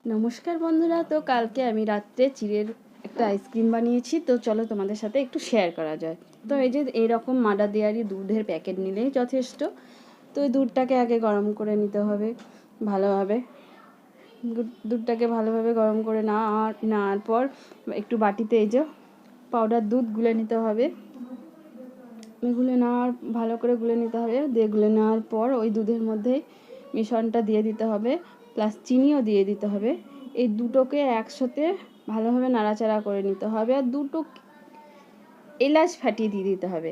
নমস্কার বন্ধুরা, তো কালকে আমি রাত্রে চিড়ের একটা আইসক্রিম বানিয়েছি। তো চলো তোমাদের সাথে একটু শেয়ার করা যায়। তো এই যে এইরকম মাডার ডেয়ারি দুধের প্যাকেট নিলেই যথেষ্ট। তো এই দুধটাকে আগে গরম করে নিতে হবে ভালোভাবে। দুধটাকে ভালোভাবে গরম করে নেওয়ার পর একটু বাটিতে এই যে পাউডার দুধ গুলে নিতে হবে। ভালো করে গুলে নিতে হবে। দিয়ে গুলে নেওয়ার পর ওই দুধের মধ্যে মিশ্রণটা দিয়ে দিতে হবে, প্লাস চিনিও দিয়ে দিতে হবে। এই দুটোকে একসাথে ভালোভাবে নাড়াচাড়া করে নিতে হবে। আর দুটো এলাচ ফাটিয়ে দিয়ে দিতে হবে।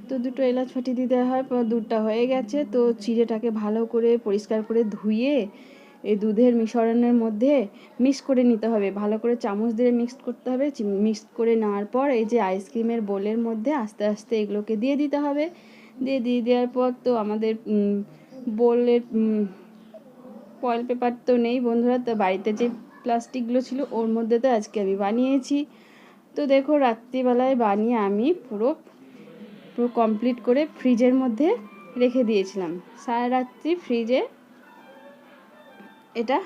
তো দুটো এলাচ ফাটিয়ে দিতে হয়। দুধটা হয়ে গেছে, তো চিড়েটাকে ভালো করে পরিষ্কার করে ধুয়ে এই দুধের মিশ্রণের মধ্যে মিক্স করে নিতে হবে। ভালো করে চামচ দিয়ে মিক্স করতে হবে। মিক্স করে নেওয়ার পর এই যে আইসক্রিমের বোলের মধ্যে আস্তে আস্তে এগুলোকে দিয়ে দিতে হবে। দিয়ে দেওয়ার পর তো আমাদের বোলের ফয়েল পেপার তো নেই বন্ধুরা, তো বাড়িতে যে প্লাস্টিকগুলো ছিল ওর মধ্যে তো আজকে আমি বানিয়েছি। তো দেখো, রাত্রিবেলায় বানিয়ে আমি পুরো কমপ্লিট করে ফ্রিজের মধ্যে রেখে দিয়েছিলাম। সারা রাত্রি ফ্রিজে এটা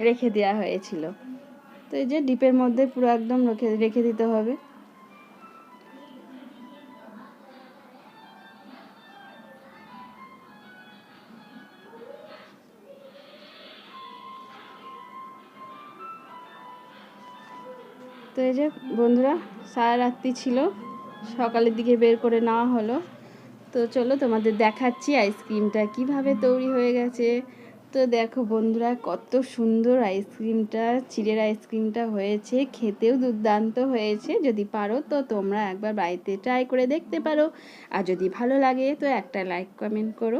রেখে দেওয়া হয়েছিল। তো এই যে ডিপের মধ্যে পুরো একদম রেখে দিতে হবে। তো এই যে বন্ধুরা, সারা রাত্রি ছিল, সকালের দিকে বের করে নেওয়া হলো। তো চলো তোমাদের দেখাচ্ছি আইসক্রিমটা কিভাবে তৈরি হয়ে গেছে। তো দেখো বন্ধুরা, কত সুন্দর আইসক্রিমটা, চিড়ের আইসক্রিমটা হয়েছে। খেতেও দুর্দান্ত হয়েছে। যদি পারো তো তোমরা একবার বাড়িতে ট্রাই করে দেখতে পারো। আর যদি ভালো লাগে তো একটা লাইক কমেন্ট করো।